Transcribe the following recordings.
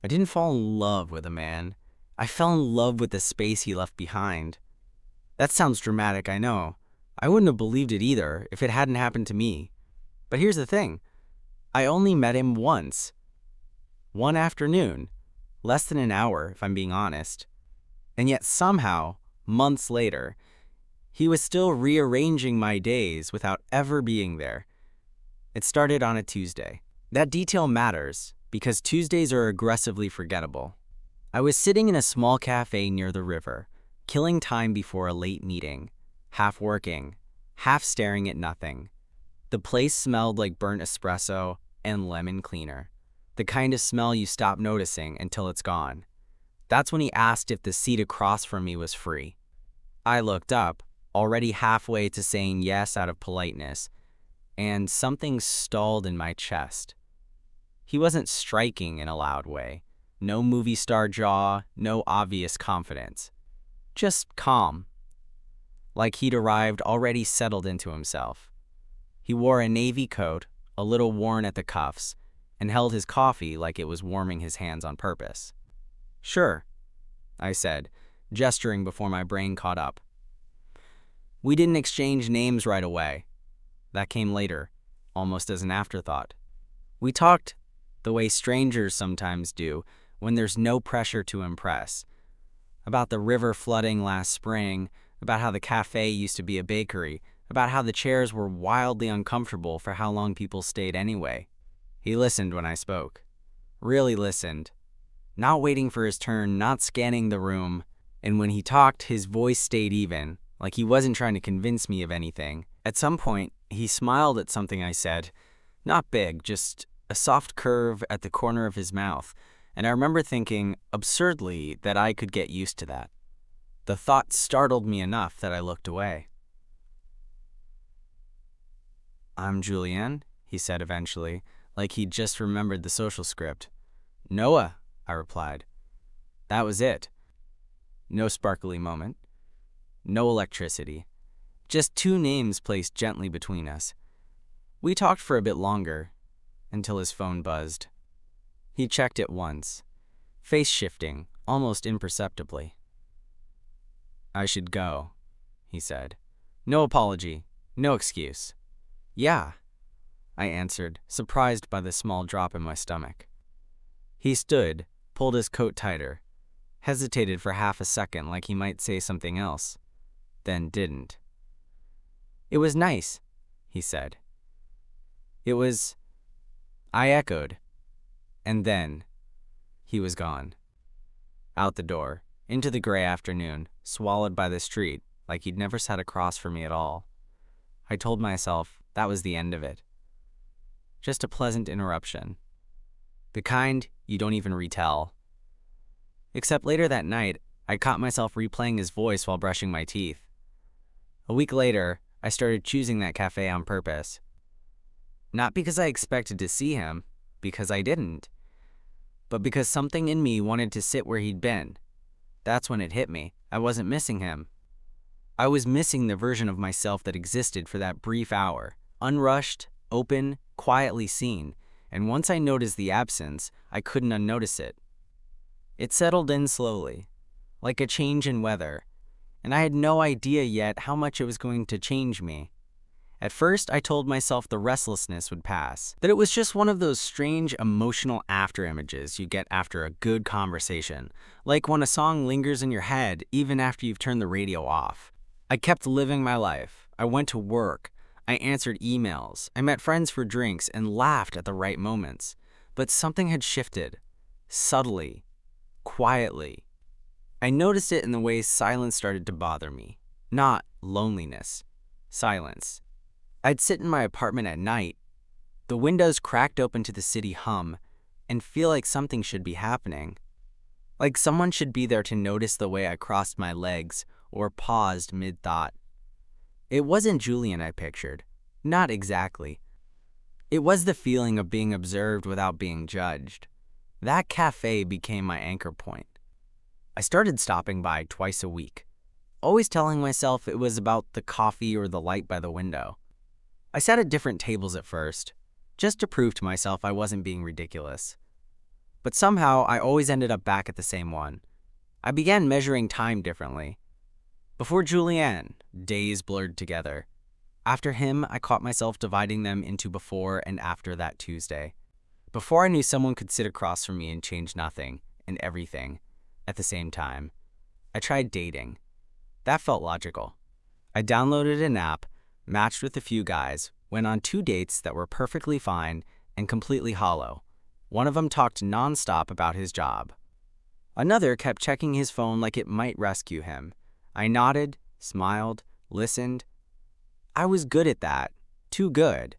I didn't fall in love with a man. I fell in love with the space he left behind. That sounds dramatic, I know. I wouldn't have believed it either if it hadn't happened to me. But here's the thing. I only met him once. One afternoon. Less than an hour, if I'm being honest. And yet somehow, months later, he was still rearranging my days without ever being there. It started on a Tuesday. That detail matters because Tuesdays are aggressively forgettable. I was sitting in a small cafe near the river, killing time before a late meeting, half working, half staring at nothing. The place smelled like burnt espresso and lemon cleaner, the kind of smell you stop noticing until it's gone. That's when he asked if the seat across from me was free. I looked up, already halfway to saying yes out of politeness, and something stalled in my chest. He wasn't striking in a loud way. No movie star jaw, no obvious confidence. Just calm. Like he'd arrived already settled into himself. He wore a navy coat, a little worn at the cuffs, and held his coffee like it was warming his hands on purpose. "Sure," I said, gesturing before my brain caught up. We didn't exchange names right away. That came later, almost as an afterthought. We talked the way strangers sometimes do when there's no pressure to impress. About the river flooding last spring, about how the cafe used to be a bakery, about how the chairs were wildly uncomfortable for how long people stayed anyway. He listened when I spoke. Really listened. Not waiting for his turn, not scanning the room. And when he talked, his voice stayed even, like he wasn't trying to convince me of anything. At some point, he smiled at something I said. Not big, just a soft curve at the corner of his mouth. And I remember thinking, absurdly, that I could get used to that. The thought startled me enough that I looked away. "I'm Julianne," he said eventually, like he'd just remembered the social script. "Noah," I replied. That was it. No sparkly moment. No electricity. Just two names placed gently between us. We talked for a bit longer, until his phone buzzed. He checked it once, face shifting, almost imperceptibly. "I should go," he said. No apology, no excuse. "Yeah," I answered, surprised by the small drop in my stomach. He stood, pulled his coat tighter, hesitated for half a second like he might say something else, then didn't. "It was nice," he said. "It was," I echoed. And then, he was gone. Out the door, into the gray afternoon, swallowed by the street, like he'd never sat across from me at all. I told myself that was the end of it. Just a pleasant interruption. The kind you don't even retell. Except later that night, I caught myself replaying his voice while brushing my teeth. A week later, I started choosing that cafe on purpose. Not because I expected to see him, because I didn't, but because something in me wanted to sit where he'd been. That's when it hit me. I wasn't missing him. I was missing the version of myself that existed for that brief hour, unrushed, open, quietly seen, and once I noticed the absence, I couldn't unnotice it. It settled in slowly, like a change in weather, and I had no idea yet how much it was going to change me. At first, I told myself the restlessness would pass, that it was just one of those strange emotional afterimages you get after a good conversation, like when a song lingers in your head even after you've turned the radio off. I kept living my life. I went to work. I answered emails. I met friends for drinks and laughed at the right moments. But something had shifted, subtly, quietly. I noticed it in the way silence started to bother me. Not loneliness, silence. I'd sit in my apartment at night, the windows cracked open to the city hum, and feel like something should be happening. Like someone should be there to notice the way I crossed my legs or paused mid-thought. It wasn't Julian I pictured. Not exactly. It was the feeling of being observed without being judged. That cafe became my anchor point. I started stopping by twice a week, always telling myself it was about the coffee or the light by the window. I sat at different tables at first, just to prove to myself I wasn't being ridiculous. But somehow, I always ended up back at the same one. I began measuring time differently. Before Julian, days blurred together. After him, I caught myself dividing them into before and after that Tuesday. Before I knew someone could sit across from me and change nothing and everything at the same time, I tried dating. That felt logical. I downloaded an app, matched with a few guys, went on 2 dates that were perfectly fine and completely hollow. One of them talked nonstop about his job. Another kept checking his phone like it might rescue him. I nodded, smiled, listened. I was good at that. Too good.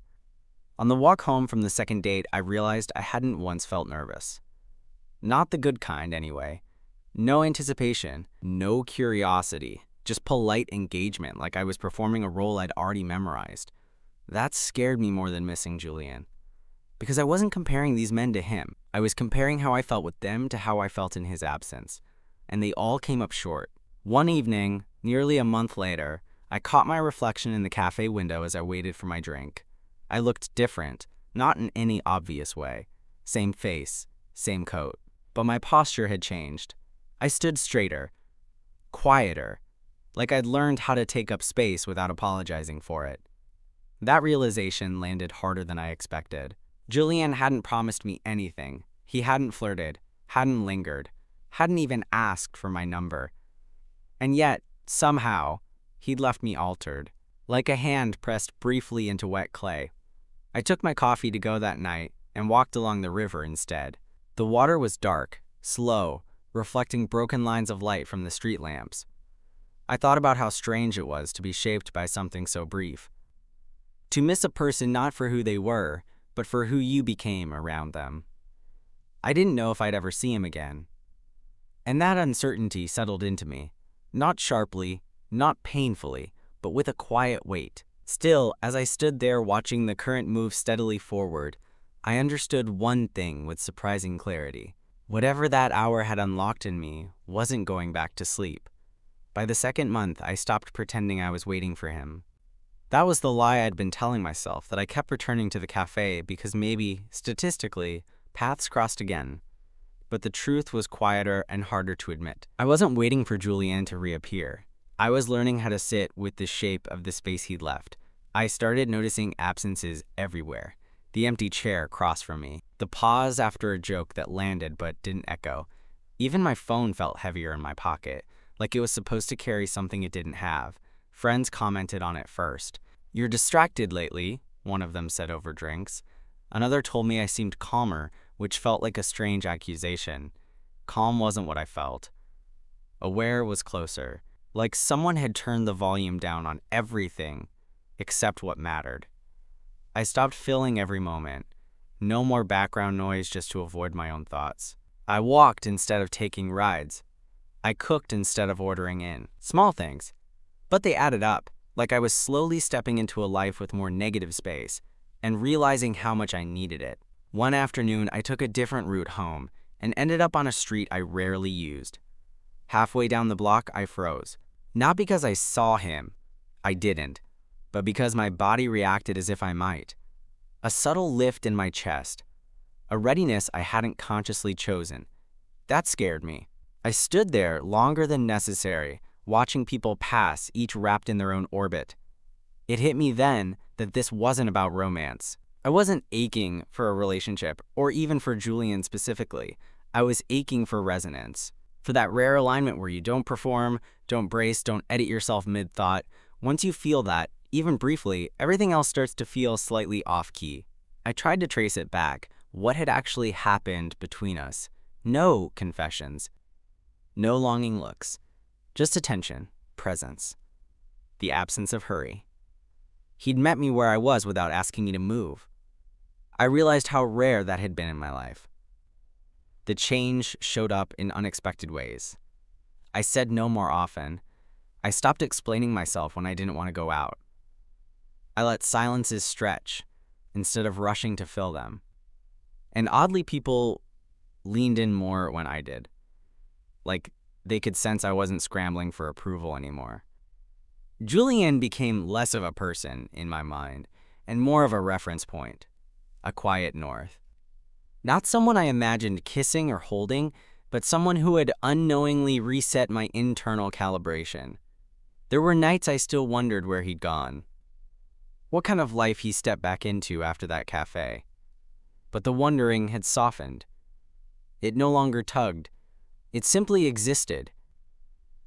On the walk home from the second date, I realized I hadn't once felt nervous. Not the good kind, anyway. No anticipation, no curiosity, just polite engagement like I was performing a role I'd already memorized. That scared me more than missing Julian. Because I wasn't comparing these men to him. I was comparing how I felt with them to how I felt in his absence. And they all came up short. One evening, nearly a month later, I caught my reflection in the cafe window as I waited for my drink. I looked different, not in any obvious way. Same face, same coat. But my posture had changed. I stood straighter, quieter, like I'd learned how to take up space without apologizing for it. That realization landed harder than I expected. Julian hadn't promised me anything. He hadn't flirted, hadn't lingered, hadn't even asked for my number. And yet, somehow, he'd left me altered, like a hand pressed briefly into wet clay. I took my coffee to go that night and walked along the river instead. The water was dark, slow, reflecting broken lines of light from the street lamps. I thought about how strange it was to be shaped by something so brief. To miss a person not for who they were, but for who you became around them. I didn't know if I'd ever see him again. And that uncertainty settled into me, not sharply, not painfully, but with a quiet weight. Still, as I stood there watching the current move steadily forward, I understood one thing with surprising clarity. Whatever that hour had unlocked in me wasn't going back to sleep. By the second month, I stopped pretending I was waiting for him. That was the lie I'd been telling myself, that I kept returning to the cafe because maybe, statistically, paths crossed again. But the truth was quieter and harder to admit. I wasn't waiting for Julian to reappear. I was learning how to sit with the shape of the space he'd left. I started noticing absences everywhere. The empty chair across from me. The pause after a joke that landed but didn't echo. Even my phone felt heavier in my pocket, like it was supposed to carry something it didn't have. Friends commented on it first. "You're distracted lately," one of them said over drinks. Another told me I seemed calmer, which felt like a strange accusation. Calm wasn't what I felt. Aware was closer, like someone had turned the volume down on everything except what mattered. I stopped filling every moment. No more background noise just to avoid my own thoughts. I walked instead of taking rides. I cooked instead of ordering in. Small things. But they added up, like I was slowly stepping into a life with more negative space and realizing how much I needed it. One afternoon, I took a different route home and ended up on a street I rarely used. Halfway down the block, I froze. Not because I saw him. I didn't. But because my body reacted as if I might. A subtle lift in my chest. A readiness I hadn't consciously chosen. That scared me. I stood there longer than necessary, watching people pass, each wrapped in their own orbit. It hit me then that this wasn't about romance. I wasn't aching for a relationship, or even for Julian specifically. I was aching for resonance. For that rare alignment where you don't perform, don't brace, don't edit yourself mid-thought. Once you feel that, even briefly, everything else starts to feel slightly off-key. I tried to trace it back. What had actually happened between us? No confessions. No longing looks. Just attention, presence. The absence of hurry. He'd met me where I was without asking me to move. I realized how rare that had been in my life. The change showed up in unexpected ways. I said no more often. I stopped explaining myself when I didn't want to go out. I let silences stretch instead of rushing to fill them. And oddly, people leaned in more when I did. Like they could sense I wasn't scrambling for approval anymore. Julian became less of a person in my mind and more of a reference point, a quiet north. Not someone I imagined kissing or holding, but someone who had unknowingly reset my internal calibration. There were nights I still wondered where he'd gone, what kind of life he stepped back into after that cafe. But the wondering had softened. It no longer tugged. It simply existed.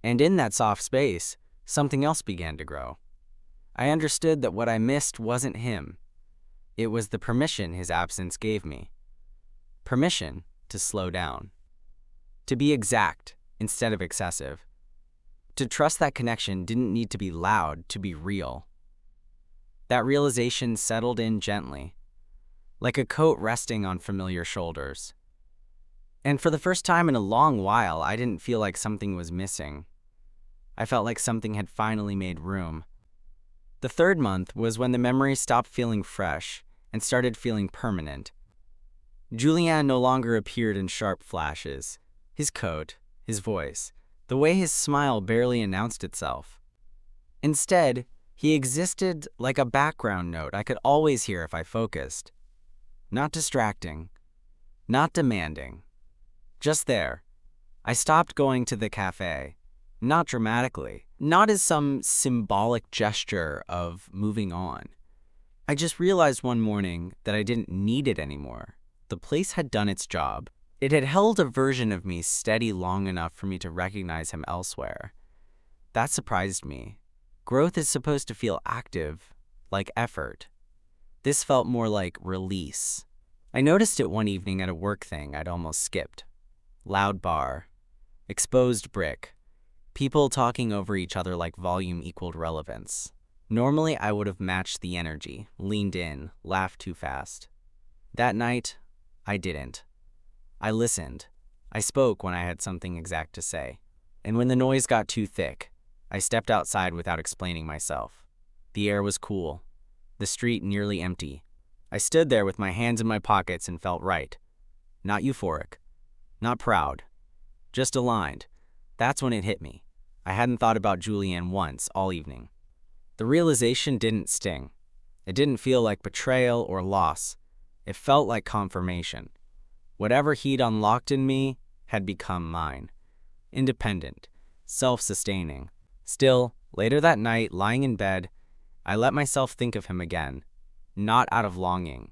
And in that soft space, something else began to grow. I understood that what I missed wasn't him. It was the permission his absence gave me. Permission to slow down. To be exact instead of excessive. To trust that connection didn't need to be loud to be real. That realization settled in gently, like a coat resting on familiar shoulders. And for the first time in a long while, I didn't feel like something was missing. I felt like something had finally made room. The third month was when the memories stopped feeling fresh and started feeling permanent. Julien no longer appeared in sharp flashes. His coat, his voice, the way his smile barely announced itself. Instead, he existed like a background note I could always hear if I focused. Not distracting, not demanding. Just there. I stopped going to the cafe, not dramatically, not as some symbolic gesture of moving on. I just realized one morning that I didn't need it anymore. The place had done its job. It had held a version of me steady long enough for me to recognize him elsewhere. That surprised me. Growth is supposed to feel active, like effort. This felt more like release. I noticed it one evening at a work thing I'd almost skipped. Loud bar, exposed brick, people talking over each other like volume equaled relevance. Normally, I would have matched the energy, leaned in, laughed too fast. That night, I didn't. I listened. I spoke when I had something exact to say. And when the noise got too thick, I stepped outside without explaining myself. The air was cool. The street nearly empty. I stood there with my hands in my pockets and felt right. Not euphoric. Not proud. Just aligned. That's when it hit me. I hadn't thought about Julien once all evening. The realization didn't sting. It didn't feel like betrayal or loss. It felt like confirmation. Whatever he'd unlocked in me had become mine. Independent. Self-sustaining. Still, later that night, lying in bed, I let myself think of him again. Not out of longing.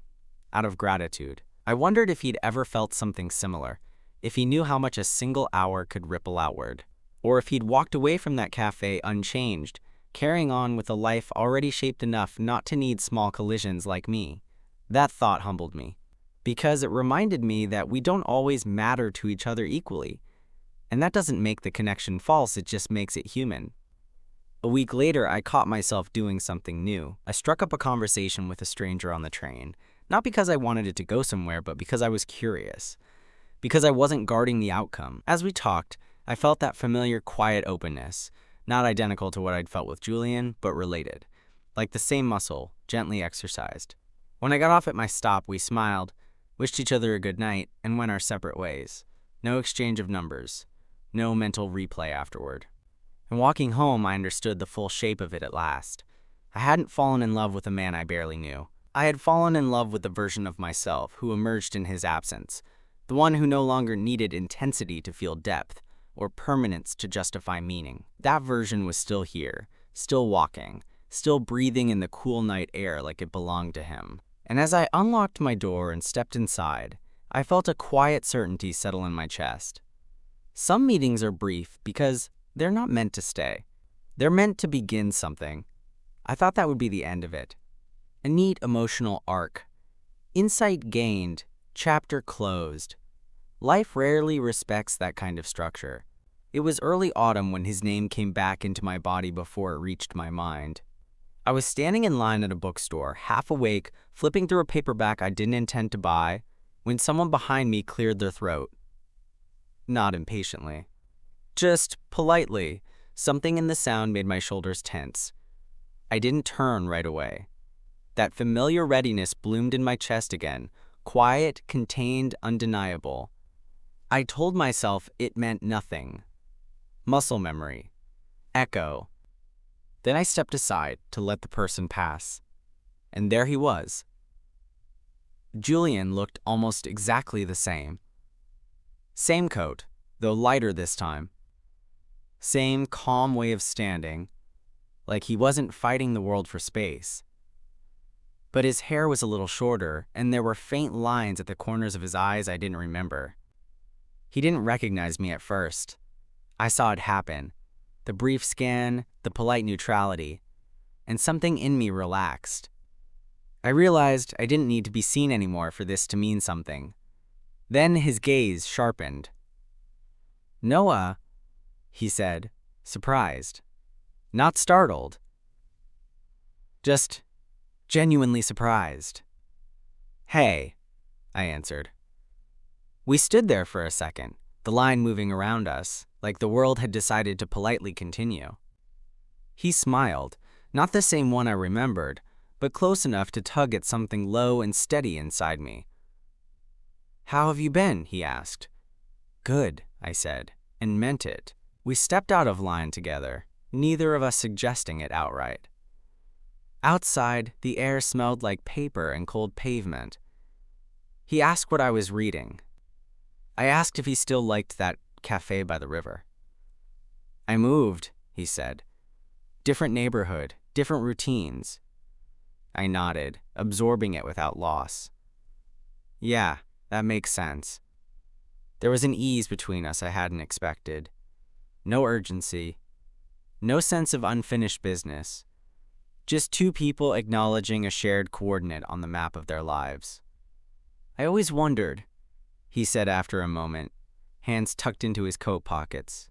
Out of gratitude. I wondered if he'd ever felt something similar. If he knew how much a single hour could ripple outward. Or if he'd walked away from that cafe unchanged, carrying on with a life already shaped enough not to need small collisions like me. That thought humbled me, because it reminded me that we don't always matter to each other equally. And that doesn't make the connection false, it just makes it human. A week later, I caught myself doing something new. I struck up a conversation with a stranger on the train, not because I wanted it to go somewhere, but because I was curious. Because I wasn't guarding the outcome. As we talked, I felt that familiar quiet openness, not identical to what I'd felt with Julien, but related. Like the same muscle, gently exercised. When I got off at my stop, we smiled, wished each other a good night, and went our separate ways. No exchange of numbers. No mental replay afterward. And walking home, I understood the full shape of it at last. I hadn't fallen in love with a man I barely knew. I had fallen in love with the version of myself who emerged in his absence. The one who no longer needed intensity to feel depth, or permanence to justify meaning. That version was still here, still walking, still breathing in the cool night air like it belonged to him. And as I unlocked my door and stepped inside, I felt a quiet certainty settle in my chest. Some meetings are brief because they're not meant to stay. They're meant to begin something. I thought that would be the end of it. A neat emotional arc. Insight gained, chapter closed. Life rarely respects that kind of structure. It was early autumn when his name came back into my body before it reached my mind. I was standing in line at a bookstore, half awake, flipping through a paperback I didn't intend to buy, when someone behind me cleared their throat. Not impatiently. Just politely. Something in the sound made my shoulders tense. I didn't turn right away. That familiar readiness bloomed in my chest again, quiet, contained, undeniable. I told myself it meant nothing. Muscle memory. Echo. Then I stepped aside to let the person pass. And there he was. Julian looked almost exactly the same. Same coat, though lighter this time. Same calm way of standing, like he wasn't fighting the world for space. But his hair was a little shorter, and there were faint lines at the corners of his eyes I didn't remember. He didn't recognize me at first. I saw it happen. The brief scan, the polite neutrality, and something in me relaxed. I realized I didn't need to be seen anymore for this to mean something. Then his gaze sharpened. "Noah," he said, surprised. Not startled. Just genuinely surprised. "Hey," I answered. We stood there for a second, the line moving around us, like the world had decided to politely continue. He smiled, not the same one I remembered, but close enough to tug at something low and steady inside me. "How have you been?" he asked. "Good," I said, and meant it. We stepped out of line together, neither of us suggesting it outright. Outside, the air smelled like paper and cold pavement. He asked what I was reading. I asked if he still liked that cafe by the river. "I moved," he said. "Different neighborhood, different routines." I nodded, absorbing it without loss. "Yeah, that makes sense." There was an ease between us I hadn't expected. No urgency. No sense of unfinished business. Just two people acknowledging a shared coordinate on the map of their lives. "I always wondered," he said after a moment, hands tucked into his coat pockets,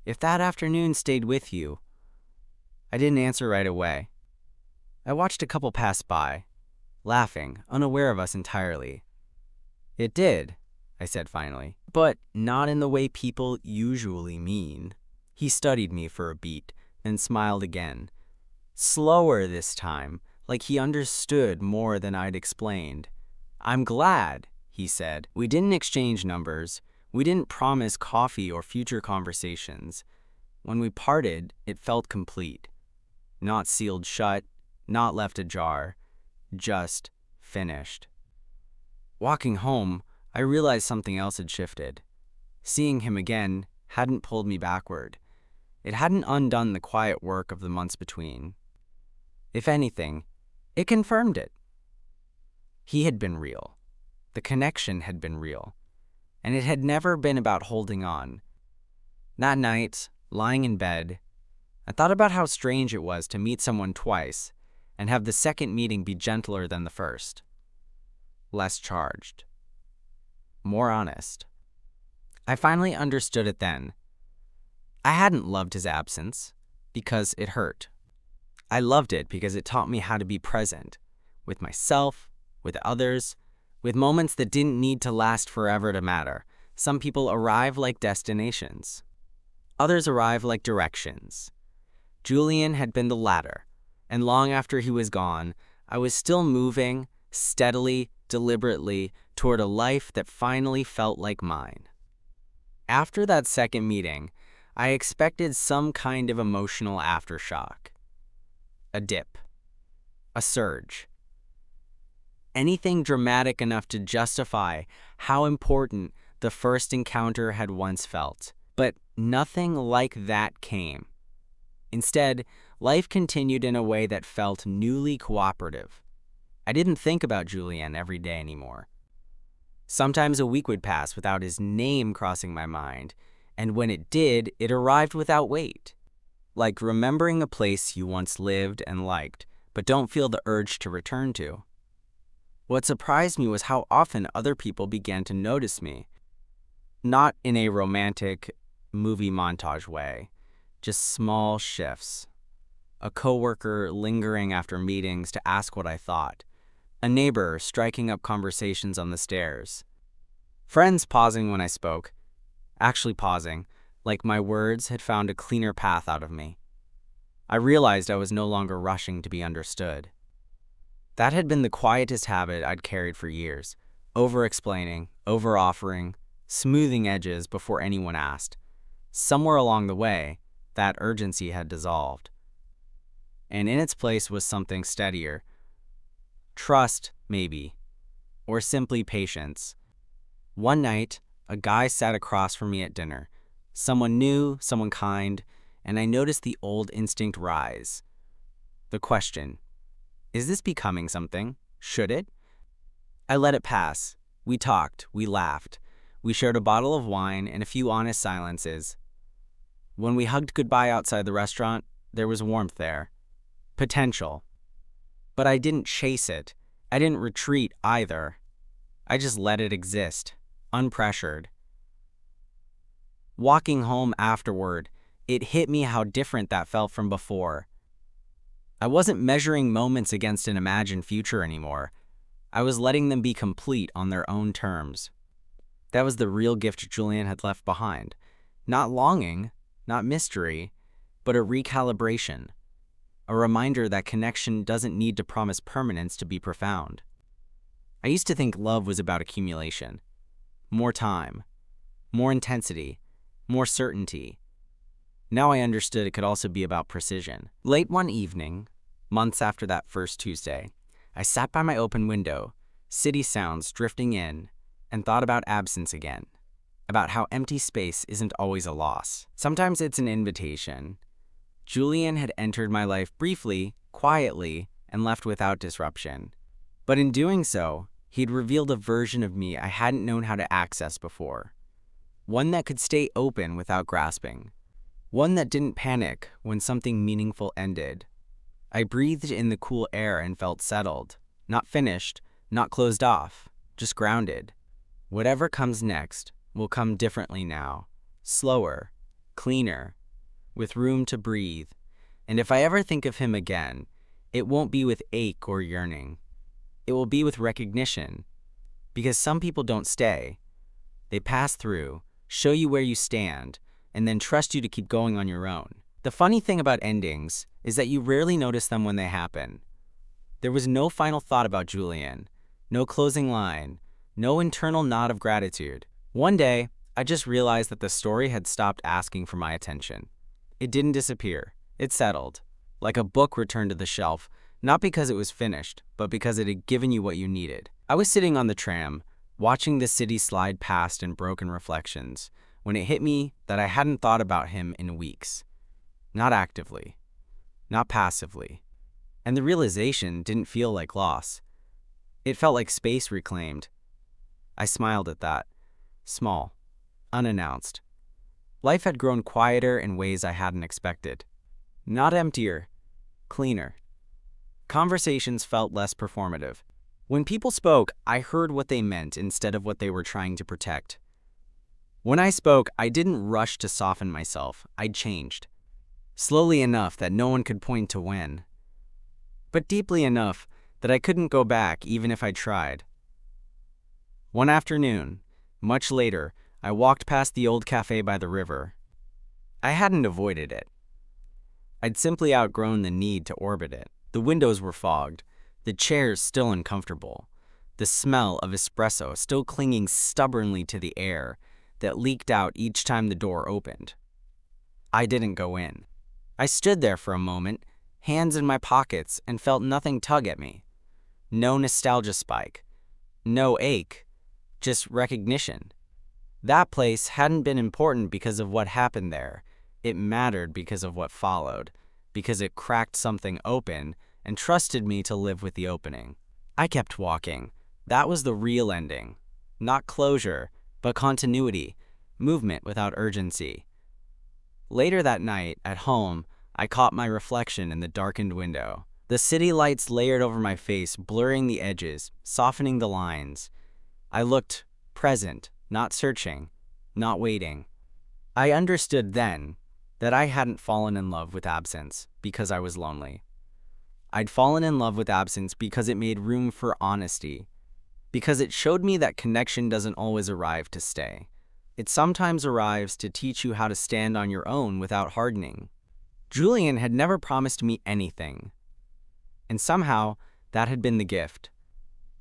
"if that afternoon stayed with you." I didn't answer right away. I watched a couple pass by, laughing, unaware of us entirely. "It did," I said finally, "but not in the way people usually mean." He studied me for a beat, then smiled again. Slower this time, like he understood more than I'd explained. "I'm glad," he said. "We didn't exchange numbers. We didn't promise coffee or future conversations. When we parted, it felt complete. Not sealed shut, not left ajar, just finished." Walking home, I realized something else had shifted. Seeing him again hadn't pulled me backward. It hadn't undone the quiet work of the months between. If anything, it confirmed it. He had been real. The connection had been real. And it had never been about holding on. That night, lying in bed, I thought about how strange it was to meet someone twice and have the second meeting be gentler than the first. Less charged. More honest. I finally understood it then. I hadn't loved his absence because it hurt. I loved it because it taught me how to be present, with myself, with others, with moments that didn't need to last forever to matter. Some people arrive like destinations. Others arrive like directions. Julian had been the latter, and long after he was gone, I was still moving, steadily, deliberately, toward a life that finally felt like mine. After that second meeting, I expected some kind of emotional aftershock. A dip. A surge. Anything dramatic enough to justify how important the first encounter had once felt. But nothing like that came. Instead, life continued in a way that felt newly cooperative. I didn't think about Julian every day anymore. Sometimes a week would pass without his name crossing my mind, and when it did, it arrived without wait. Like remembering a place you once lived and liked, but don't feel the urge to return to. What surprised me was how often other people began to notice me. Not in a romantic movie montage way, just small shifts. A coworker lingering after meetings to ask what I thought. A neighbor striking up conversations on the stairs. Friends pausing when I spoke, actually pausing, like my words had found a cleaner path out of me. I realized I was no longer rushing to be understood. That had been the quietest habit I'd carried for years, over-explaining, over-offering, smoothing edges before anyone asked. Somewhere along the way, that urgency had dissolved. And in its place was something steadier. Trust, maybe, or simply patience. One night, a guy sat across from me at dinner. Someone new, someone kind, and I noticed the old instinct rise. The question, is this becoming something? Should it? I let it pass. We talked, we laughed. We shared a bottle of wine and a few honest silences. When we hugged goodbye outside the restaurant, there was warmth there. Potential. But I didn't chase it. I didn't retreat either. I just let it exist, unpressured. Walking home afterward, it hit me how different that felt from before. I wasn't measuring moments against an imagined future anymore. I was letting them be complete on their own terms. That was the real gift Julian had left behind. Not longing, not mystery, but a recalibration. A reminder that connection doesn't need to promise permanence to be profound. I used to think love was about accumulation. More time, more intensity, more certainty. Now I understood it could also be about precision. Late one evening, months after that first Tuesday, I sat by my open window, city sounds drifting in, and thought about absence again. About how empty space isn't always a loss. Sometimes it's an invitation. Julian had entered my life briefly, quietly, and left without disruption. But in doing so, he'd revealed a version of me I hadn't known how to access before. One that could stay open without grasping. One that didn't panic when something meaningful ended. I breathed in the cool air and felt settled. Not finished, not closed off, just grounded. Whatever comes next will come differently now. Slower, cleaner, with room to breathe. And if I ever think of him again, it won't be with ache or yearning. It will be with recognition. Because some people don't stay. They pass through, show you where you stand, and then trust you to keep going on your own. The funny thing about endings is that you rarely notice them when they happen. There was no final thought about Julian, no closing line, no internal nod of gratitude. One day, I just realized that the story had stopped asking for my attention. It didn't disappear. It settled. Like a book returned to the shelf, not because it was finished, but because it had given you what you needed. I was sitting on the tram, watching the city slide past in broken reflections, when it hit me that I hadn't thought about him in weeks. Not actively. Not passively. And the realization didn't feel like loss. It felt like space reclaimed. I smiled at that. Small. Unannounced. Life had grown quieter in ways I hadn't expected. Not emptier. Cleaner. Conversations felt less performative. When people spoke, I heard what they meant instead of what they were trying to protect. When I spoke, I didn't rush to soften myself. I'd changed. Slowly enough that no one could point to when. But deeply enough that I couldn't go back even if I tried. One afternoon, much later, I walked past the old cafe by the river. I hadn't avoided it. I'd simply outgrown the need to orbit it. The windows were fogged, the chairs still uncomfortable, the smell of espresso still clinging stubbornly to the air that leaked out each time the door opened. I didn't go in. I stood there for a moment, hands in my pockets, and felt nothing tug at me. No nostalgia spike. No ache. Just recognition. That place hadn't been important because of what happened there. It mattered because of what followed, because it cracked something open and trusted me to live with the opening. I kept walking. That was the real ending. Not closure, but continuity, movement without urgency. Later that night, at home, I caught my reflection in the darkened window. The city lights layered over my face, blurring the edges, softening the lines. I looked present, not searching, not waiting. I understood then that I hadn't fallen in love with absence because I was lonely. I'd fallen in love with absence because it made room for honesty, because it showed me that connection doesn't always arrive to stay. It sometimes arrives to teach you how to stand on your own without hardening. Julian had never promised me anything, and somehow that had been the gift.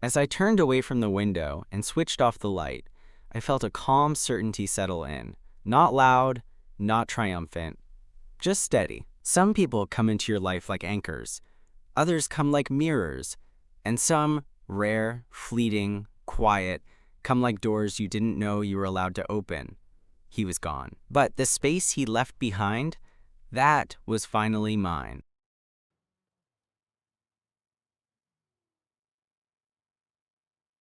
As I turned away from the window and switched off the light, I felt a calm certainty settle in. Not loud, not triumphant, just steady. Some people come into your life like anchors. Others come like mirrors. And some, rare, fleeting, quiet, come like doors you didn't know you were allowed to open. He was gone. But the space he left behind, that was finally mine.